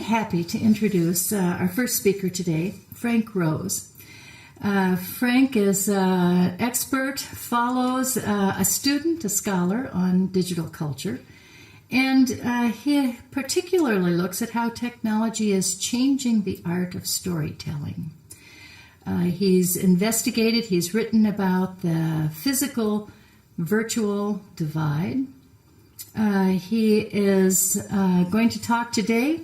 happy to introduce our first speaker today, Frank Rose. Frank is an expert, follows a student, a scholar on digital culture, and he particularly looks at how technology is changing the art of storytelling. He's investigated, he's written about the physical-virtual divide. He is going to talk today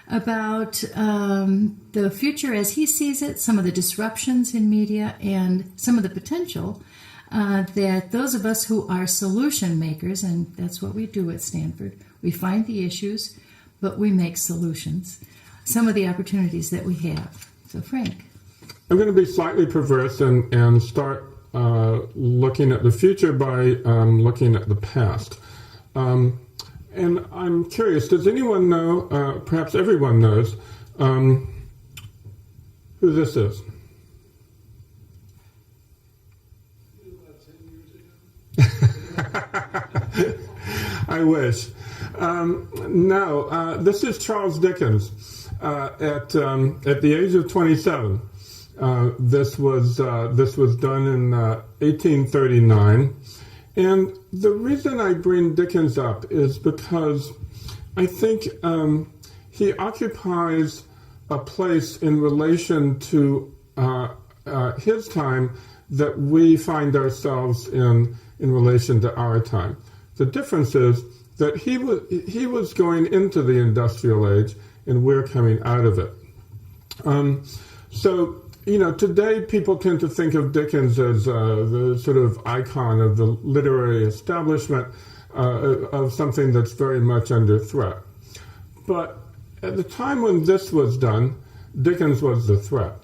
about the future as he sees it, some of the disruptions in media, and some of the potential that those of us who are solution makers, and that's what we do at Stanford, we find the issues, but we make solutions, some of the opportunities that we have. So, Frank. I'm going to be slightly perverse and start looking at the future by looking at the past. And I'm curious, does anyone know, perhaps everyone knows, who this is? I wish. No, this is Charles Dickens at the age of 27. This was done in 1839. And the reason I bring Dickens up is because I think he occupies a place in relation to his time that we find ourselves in relation to our time. The difference is that he was going into the industrial age and we're coming out of it. So, today people tend to think of Dickens as the sort of icon of the literary establishment, of something that's very much under threat. But at the time when this was done, Dickens was the threat.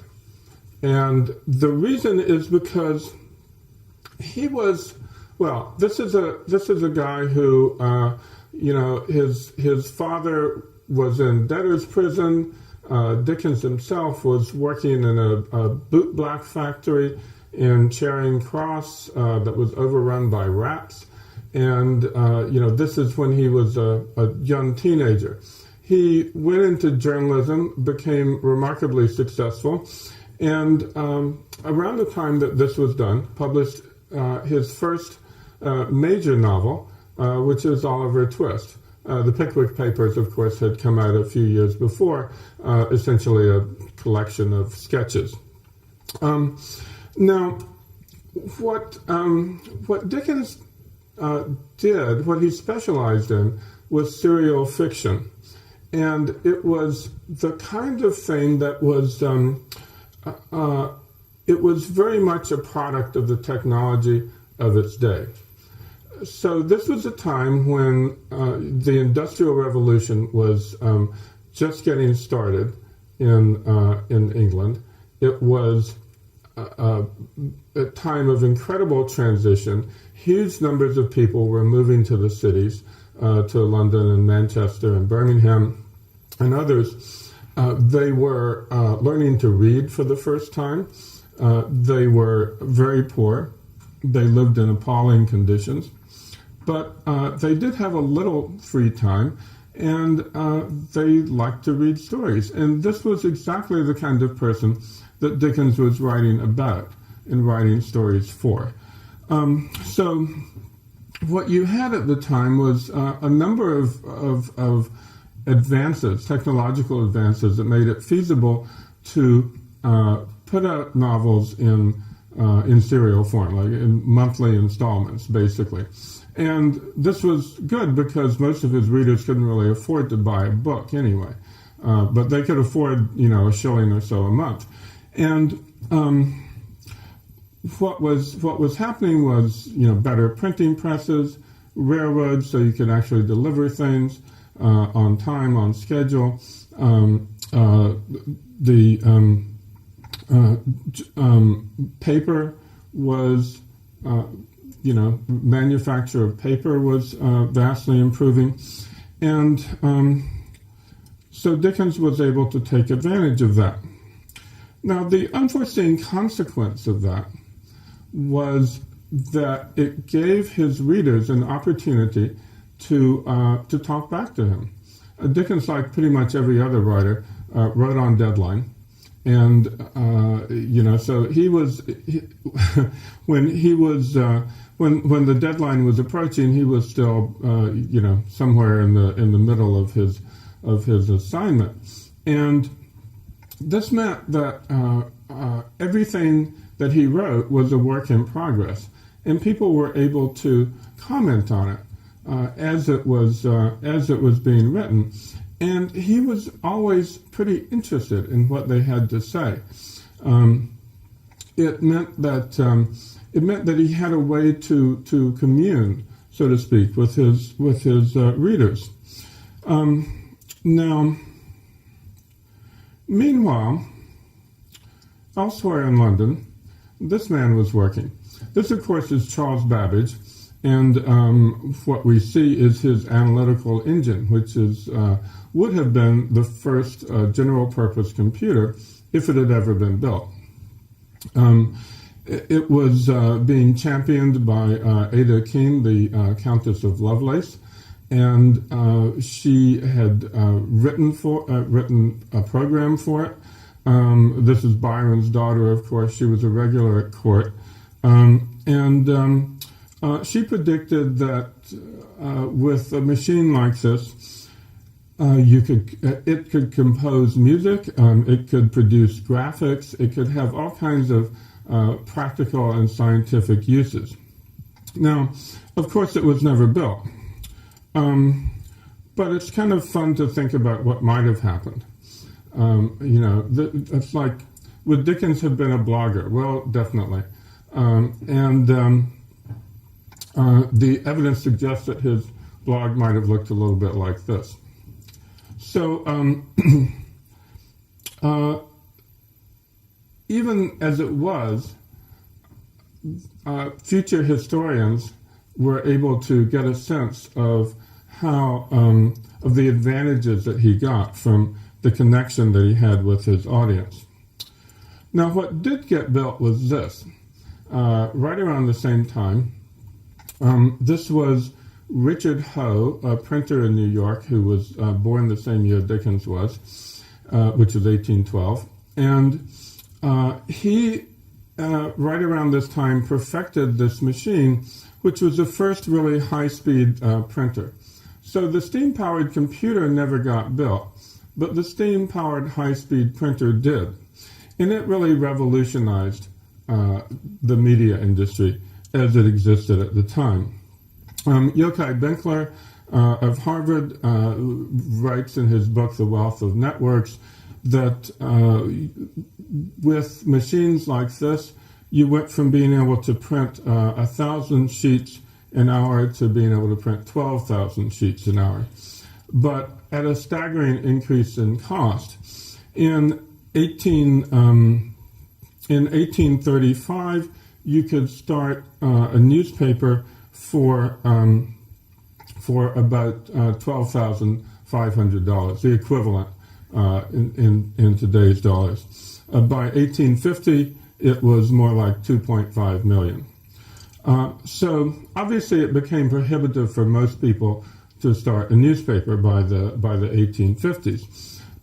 And the reason is because he was, well, this is a guy who, his father was in debtor's prison. Dickens himself was working in a bootblack factory in Charing Cross that was overrun by rats. And, this is when he was a young teenager. He went into journalism, became remarkably successful, and around the time that this was done, published his first major novel, which is Oliver Twist. The Pickwick Papers, of course, had come out a few years before, essentially a collection of sketches. Now, what Dickens did, what he specialized in, was serial fiction. And it was the kind of thing that was, it was very much a product of the technology of its day. So this was a time when the Industrial Revolution was just getting started in England. It was a time of incredible transition. Huge numbers of people were moving to the cities, to London and Manchester and Birmingham and others. They were learning to read for the first time. They were very poor. They lived in appalling conditions. But they did have a little free time, and they liked to read stories. And this was exactly the kind of person that Dickens was writing about and writing stories for. So what you had at the time was a number of advances, technological advances, that made it feasible to put out novels in serial form, like in monthly installments, basically. And this was good because most of his readers couldn't really afford to buy a book anyway. But they could afford, a shilling or so a month. And what was happening was, better printing presses, railroads, so you could actually deliver things on time, on schedule. Paper was, manufacture of paper was vastly improving. And so Dickens was able to take advantage of that. Now, the unforeseen consequence of that was that it gave his readers an opportunity to talk back to him. Dickens, like pretty much every other writer, wrote on deadline. And, so when the deadline was approaching, he was still, somewhere in the middle of his assignment. And this meant that everything that he wrote was a work in progress, and people were able to comment on it as it was being written. And he was always pretty interested in what they had to say. It meant that he had a way to commune, so to speak, with his readers. Now, meanwhile, elsewhere in London, this man was working. This, of course, is Charles Babbage, and what we see is his analytical engine, which would have been the first general-purpose computer if it had ever been built. It was being championed by Ada Keene, the Countess of Lovelace, and she had written a program for it. This is Byron's daughter, of course. She was a regular at court, and she predicted that with a machine like this, it could compose music, it could produce graphics, it could have all kinds of practical and scientific uses. Now, of course, it was never built, but it's kind of fun to think about what might have happened. It's like, would Dickens have been a blogger? Well, definitely. The evidence suggests that his blog might have looked a little bit like this. So, even as it was, future historians were able to get a sense of how, of the advantages that he got from the connection that he had with his audience. Now, what did get built was this. Right around the same time, this was Richard Hoe, a printer in New York who was born the same year Dickens was, which was 1812. And he, right around this time, perfected this machine, which was the first really high-speed printer. So the steam-powered computer never got built, but the steam-powered high-speed printer did. And it really revolutionized the media industry as it existed at the time. Yochai Benkler of Harvard writes in his book, The Wealth of Networks, that with machines like this, you went from being able to print 1,000 sheets an hour to being able to print 12,000 sheets an hour, but at a staggering increase in cost. In 1835, you could start a newspaper for about $12,500, the equivalent in today's dollars. By 1850, it was more like $2.5 million. So obviously, it became prohibitive for most people to start a newspaper by the 1850s.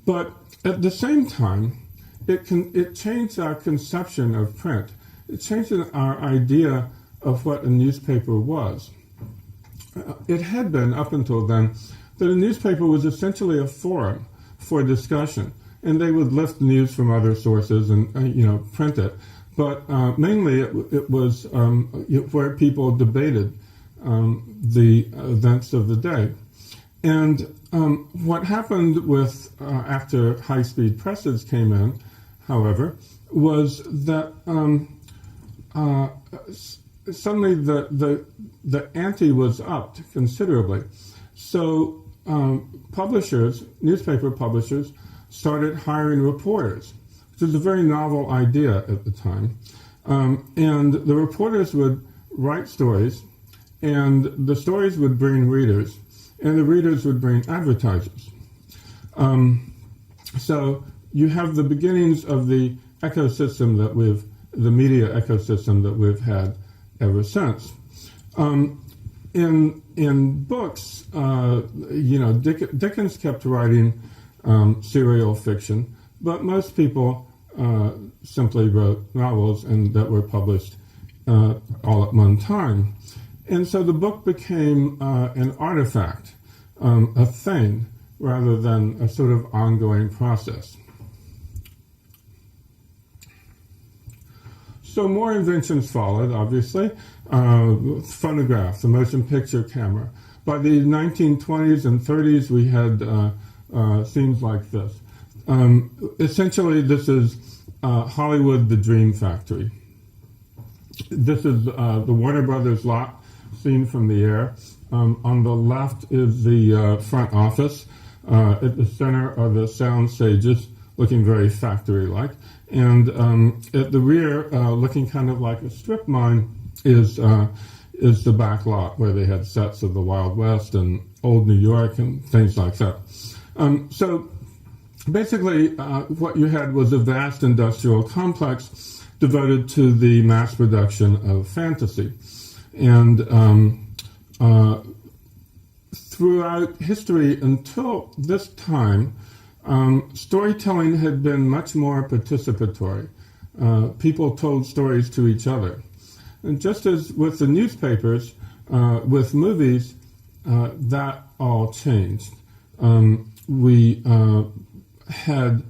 But at the same time, it changed our conception of print. It changed our idea of what a newspaper was. It had been, up until then, that a newspaper was essentially a forum for discussion, and they would lift news from other sources and print it. But mainly, it was where people debated the events of the day. And what happened with after high-speed presses came in, however, was that suddenly the ante was upped considerably. So newspaper publishers, started hiring reporters, which was a very novel idea at the time. And the reporters would write stories, and the stories would bring readers, and the readers would bring advertisers. So you have the beginnings of the ecosystem the media ecosystem that we've had ever since. in books, Dickens kept writing serial fiction, but most people simply wrote novels and that were published all at one time. And so the book became an artifact, a thing, rather than a sort of ongoing process. So more inventions followed, obviously. Phonograph, the motion picture camera. By the 1920s and 30s, we had scenes like this. Essentially, this is Hollywood, the Dream Factory. This is the Warner Brothers lot seen from the air. On the left is the front office. At the center are the sound stages, looking very factory-like. And at the rear, looking kind of like a strip mine, is the back lot where they had sets of the Wild West and old New York and things like that. So basically, what you had was a vast industrial complex devoted to the mass production of fantasy. And throughout history until this time, storytelling had been much more participatory. People told stories to each other. And just as with the newspapers, with movies, that all changed. We had,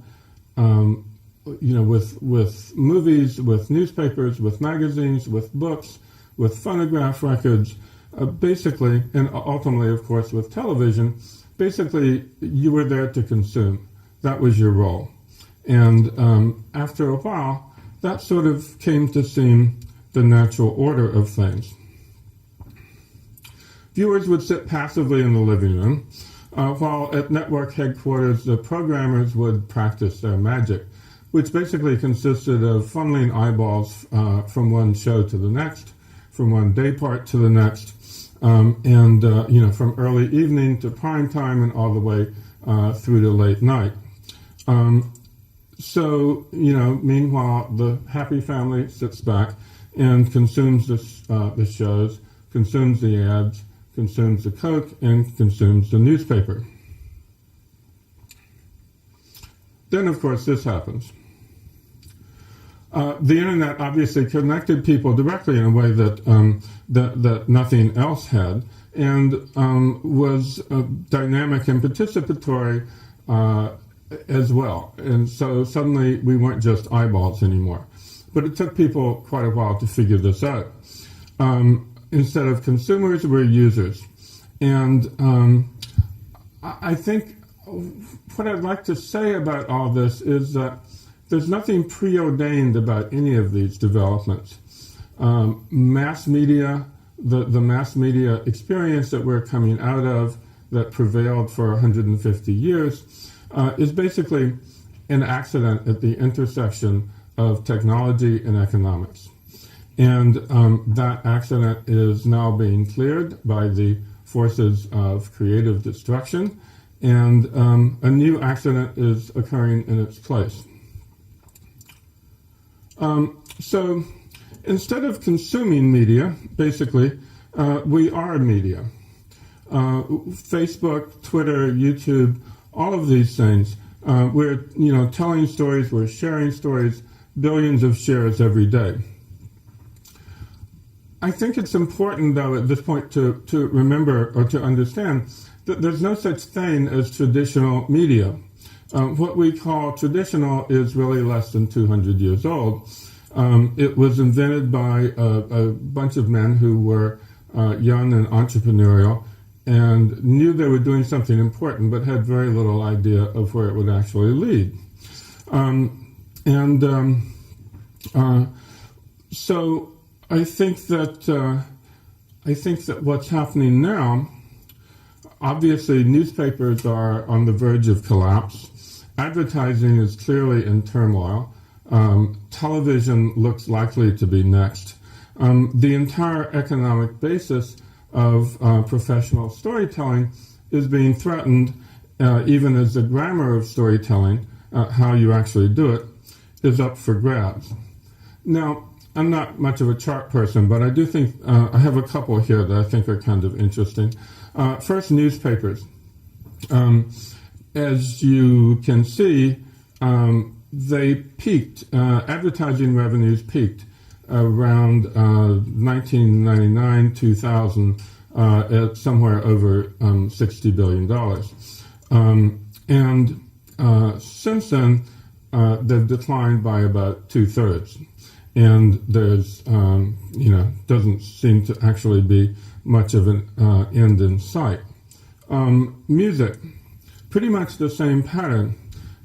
with movies, with newspapers, with magazines, with books, with phonograph records, basically, and ultimately, of course, with television, basically, you were there to consume. That was your role. And after a while, that sort of came to seem the natural order of things. Viewers would sit passively in the living room, while at network headquarters, the programmers would practice their magic, which basically consisted of funneling eyeballs from one show to the next, from one day part to the next, from early evening to prime time and all the way through to late night. Meanwhile, the happy family sits back and consumes the shows, consumes the ads, consumes the Coke, and consumes the newspaper. Then, of course, this happens. The internet obviously connected people directly in a way that nothing else had, and was dynamic and participatory as well. And so suddenly we weren't just eyeballs anymore. But it took people quite a while to figure this out. Instead of consumers, we're users. And I think what I'd like to say about all this is that there's nothing preordained about any of these developments. Mass media, the mass media experience that we're coming out of, that prevailed for 150 years, is basically an accident at the intersection of technology and economics. And that accident is now being cleared by the forces of creative destruction, and a new accident is occurring in its place. So instead of consuming media, basically, we are media. Facebook, Twitter, YouTube, all of these things, we're telling stories, we're sharing stories, billions of shares every day. I think it's important, though, at this point to remember or to understand that there's no such thing as traditional media. What we call traditional is really less than 200 years old. It was invented by a bunch of men who were young and entrepreneurial and knew they were doing something important but had very little idea of where it would actually lead. So I think that what's happening now, obviously newspapers are on the verge of collapse. Advertising is clearly in turmoil. Television looks likely to be next. The entire economic basis of professional storytelling is being threatened, even as the grammar of storytelling, how you actually do it, is up for grabs. Now, I'm not much of a chart person, but I do think I have a couple here that I think are kind of interesting. First, newspapers. As you can see, they peaked. Advertising revenues peaked around 1999, 2000, at somewhere over $60 billion. And since then, they've declined by about 2/3. And there's, doesn't seem to actually be much of an end in sight. Music, pretty much the same pattern.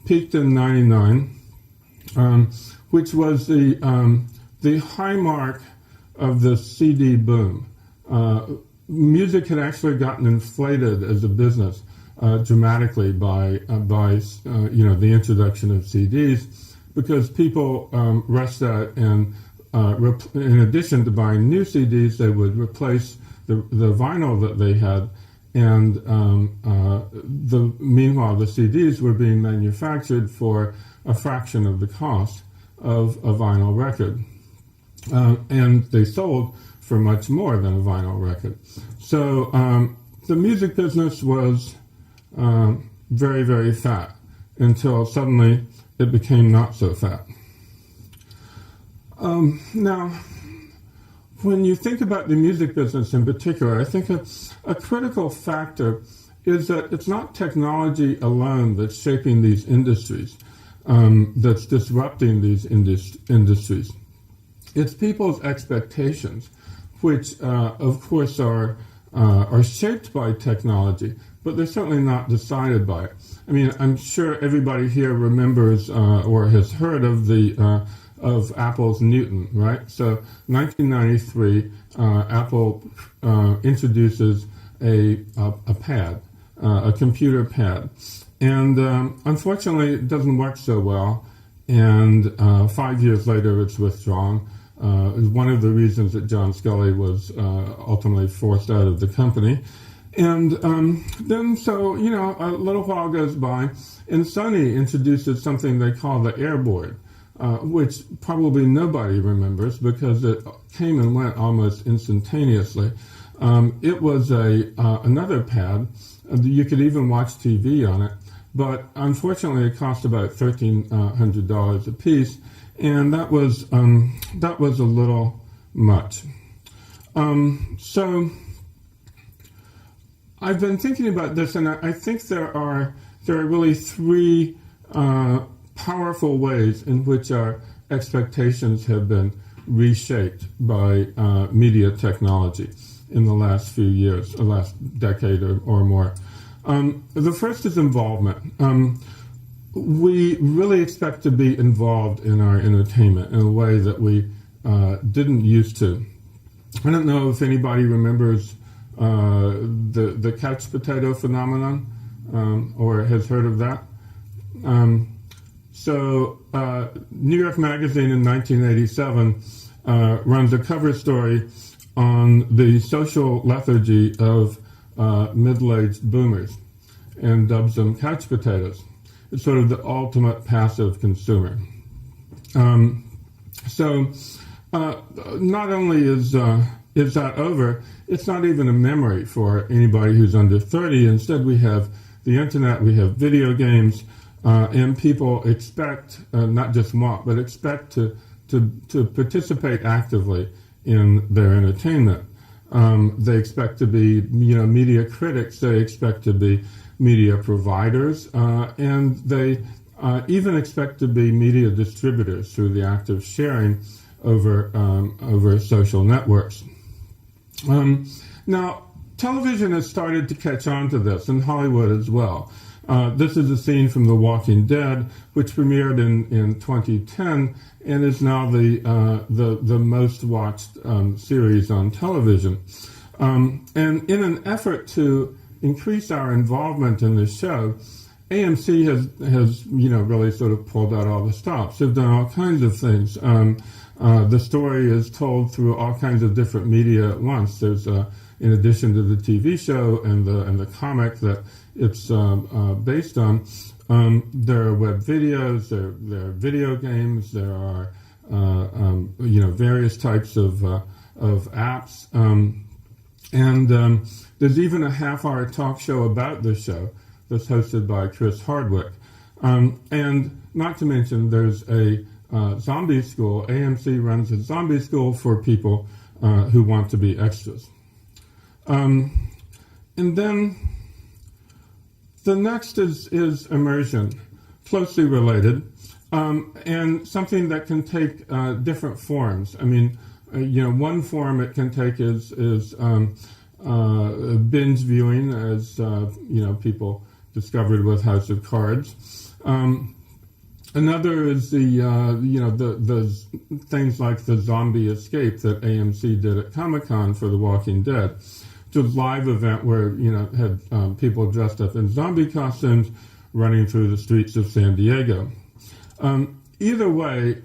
Peaked in '99, which was the high mark of the CD boom. Music had actually gotten inflated as a business dramatically by the introduction of CDs, because people rushed out and in addition to buying new CDs, they would replace the vinyl that they had, and meanwhile the CDs were being manufactured for a fraction of the cost of a vinyl record, and they sold for much more than a vinyl record. So the music business was very, very fat until suddenly it became not so fat. Now, when you think about the music business in particular, I think a critical factor is that it's not technology alone that's shaping these industries, that's disrupting these industries. It's people's expectations, which, of course, are shaped by technology, but they're certainly not decided by it. I mean, I'm sure everybody here remembers or has heard of of Apple's Newton, right? So 1993, Apple introduces a pad, a computer pad. And unfortunately, it doesn't work so well. And 5 years later, it's withdrawn. One of the reasons that John Sculley was ultimately forced out of the company. And then, so, a little while goes by, and Sony introduces something they call the Airboard, which probably nobody remembers because it came and went almost instantaneously. It was another pad. You could even watch TV on it, but unfortunately it cost about $1,300 a piece, and that was a little much. So I've been thinking about this, and I think there are really three powerful ways in which our expectations have been reshaped by media technology in the last few years, the last decade or more. The first is involvement. We really expect to be involved in our entertainment in a way that we didn't used to. I don't know if anybody remembers the couch potato phenomenon or has heard of that. So New York Magazine in 1987 runs a cover story on the social lethargy of middle-aged boomers and dubs them couch potatoes. It's sort of the ultimate passive consumer. So not only is that over, it's not even a memory for anybody who's under 30. Instead, we have the internet, we have video games, and people expect, not just want, but expect to participate actively in their entertainment. They expect to be, media critics. They expect to be media providers, and they even expect to be media distributors through the act of sharing over social networks. Now, television has started to catch on to this, and Hollywood as well. This is a scene from The Walking Dead, which premiered in 2010 and is now the most watched series on television. And in an effort to increase our involvement in this show, AMC has really sort of pulled out all the stops. They've done all kinds of things. The story is told through all kinds of different media at once. There's in addition to the TV show and the comic that it's based on, there are web videos, there are video games, there are various types of apps. And there's even a half-hour talk show about the show that's hosted by Chris Hardwick. And not to mention, there's a zombie school. AMC runs a zombie school for people who want to be extras. And then the next is immersion, closely related, and something that can take different forms. I mean, one form it can take is binge viewing, as people discovered with House of Cards. Another is the things like the zombie escape that AMC did at Comic-Con for The Walking Dead. It's a live event where had people dressed up in zombie costumes running through the streets of San Diego. Either way,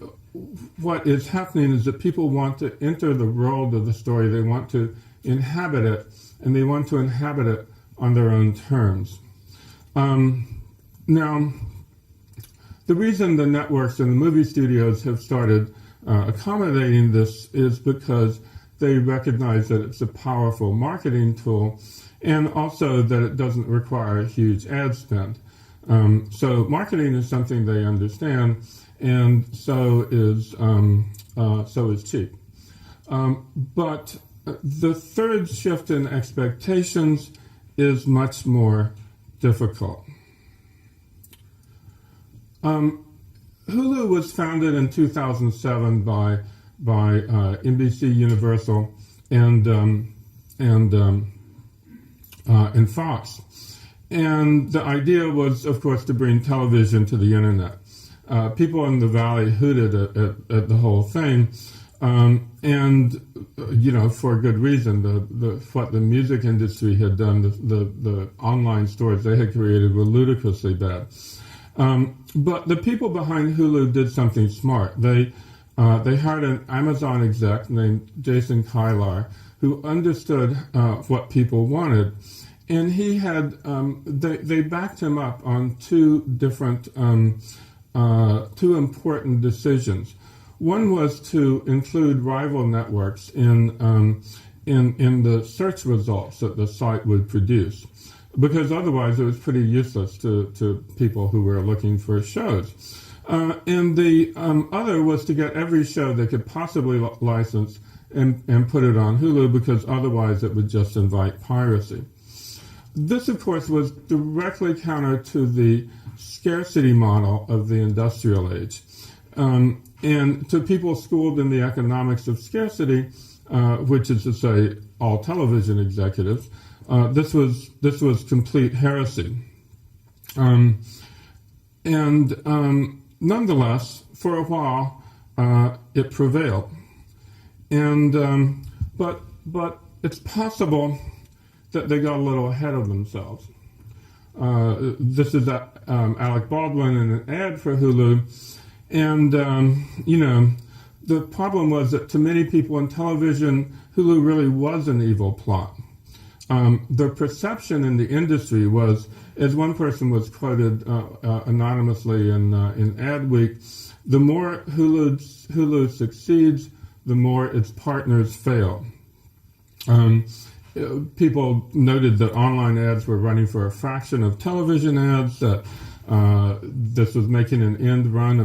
what is happening is that people want to enter the world of the story. They want to inhabit it, and they want to inhabit it on their own terms. Now, the reason the networks and the movie studios have started accommodating this is because they recognize that it's a powerful marketing tool, and also that it doesn't require a huge ad spend. So marketing is something they understand, and so is cheap. But the third shift in expectations is much more difficult. Hulu was founded in 2007 by NBC Universal and Fox. And the idea was, of course, to bring television to the internet. People in the Valley hooted at the whole thing, and for good reason. What the music industry had done, the online stores they had created were ludicrously bad. But the people behind Hulu did something smart. They hired an Amazon exec named Jason Kilar, who understood what people wanted, and he had they backed him up on two important decisions. One was to include rival networks in the search results that the site would produce, because otherwise it was pretty useless to people who were looking for shows. And the other was to get every show they could possibly license and put it on Hulu, because otherwise it would just invite piracy. This, of course, was directly counter to the scarcity model of the industrial age. And to people schooled in the economics of scarcity, which is to say all television executives, this was complete heresy. Nonetheless, for a while, it prevailed. And but it's possible that they got a little ahead of themselves. This is Alec Baldwin in an ad for Hulu, and the problem was that to many people in television, Hulu really was an evil plot. The perception in the industry was, as one person was quoted anonymously in Adweek, the more Hulu succeeds, the more its partners fail. People noted that online ads were running for a fraction of television ads, that this was making an end run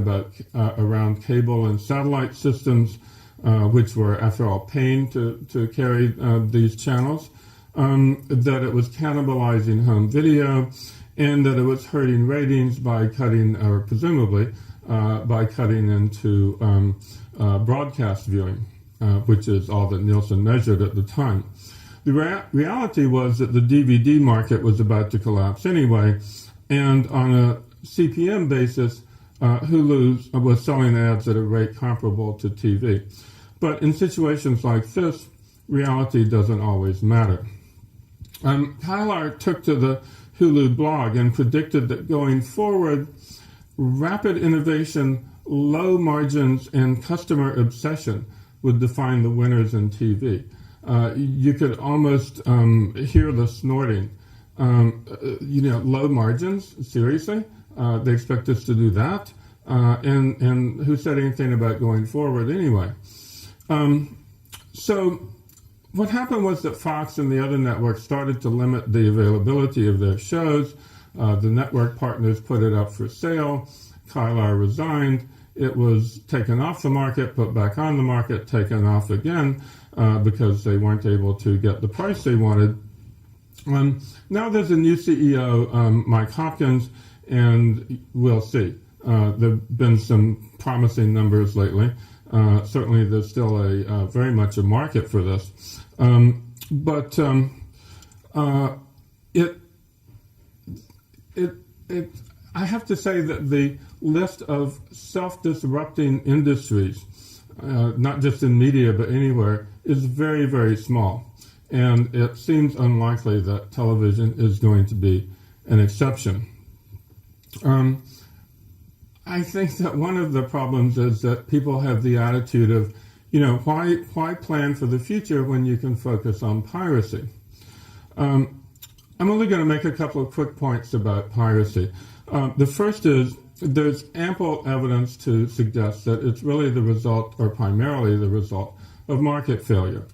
around cable and satellite systems, which were, after all, paying to carry these channels, that it was cannibalizing home video, and that it was hurting ratings by cutting, or presumably, by cutting into broadcast viewing, which is all that Nielsen measured at the time. The reality was that the DVD market was about to collapse anyway, and on a CPM basis, Hulu was selling ads at a rate comparable to TV. But in situations like this, reality doesn't always matter. Kilar took to the Hulu blog and predicted that going forward, rapid innovation, low margins, and customer obsession would define the winners in TV. You could almost hear the snorting. Low margins? Seriously? They expect us to do that? and who said anything about going forward anyway. So what happened was that Fox and the other networks started to limit the availability of their shows. The network partners put it up for sale. Kylar resigned. It was taken off the market, put back on the market, taken off again because they weren't able to get the price they wanted. Now there's a new CEO, Mike Hopkins, and we'll see. There have been some promising numbers lately. Certainly there's still a very much a market for this. But I have to say that the list of self-disrupting industries, not just in media but anywhere, is very, very small. And it seems unlikely that television is going to be an exception. I think that one of the problems is that people have the attitude of, why plan for the future when you can focus on piracy? I'm only going to make a couple of quick points about piracy. The first is there's ample evidence to suggest that it's really the result, or primarily the result, of market failure.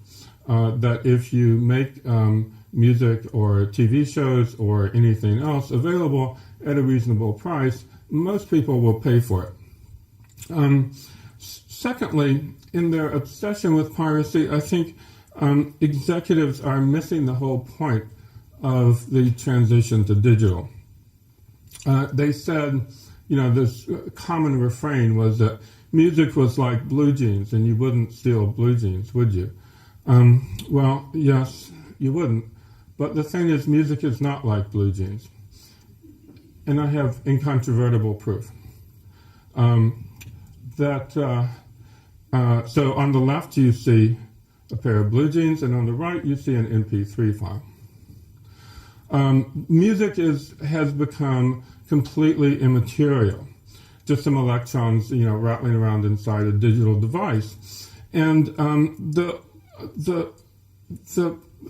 That if you make music or TV shows or anything else available at a reasonable price, most people will pay for it. Secondly, in their obsession with piracy, I think executives are missing the whole point of the transition to digital. They said, this common refrain was that music was like blue jeans and you wouldn't steal blue jeans, would you? Well, yes, you wouldn't. But the thing is, music is not like blue jeans. And I have incontrovertible proof. So on the left you see a pair of blue jeans, and on the right you see an MP3 file. Music has become completely immaterial, just some electrons, rattling around inside a digital device. And the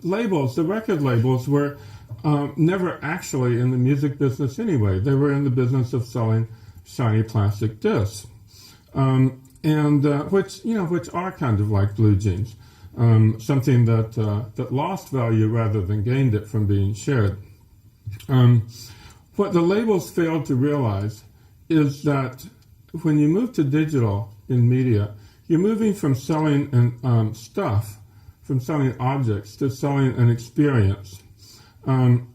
labels, the record labels, were never actually in the music business anyway. They were in the business of selling shiny plastic discs, which are kind of like blue jeans, something that lost value rather than gained it from being shared. What the labels failed to realize is that when you move to digital in media, you're moving from selling stuff, from selling objects, to selling an experience. And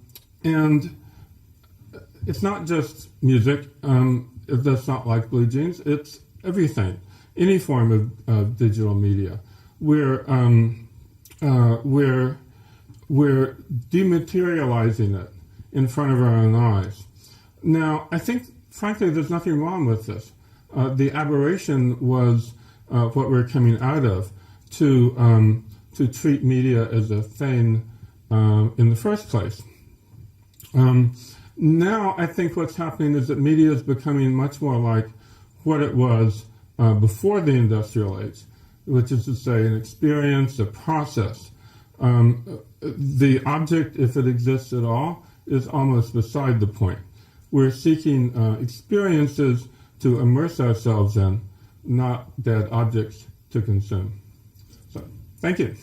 it's not just music. That's not like blue jeans. It's everything, any form of digital media. We're dematerializing it in front of our own eyes. Now, I think, frankly, there's nothing wrong with this. The aberration was what we're coming out of to treat media as a thing in the first place. Now, I think what's happening is that media is becoming much more like what it was before the industrial age, which is to say an experience, a process. The object, if it exists at all, is almost beside the point. We're seeking experiences to immerse ourselves in, not dead objects to consume. So, thank you.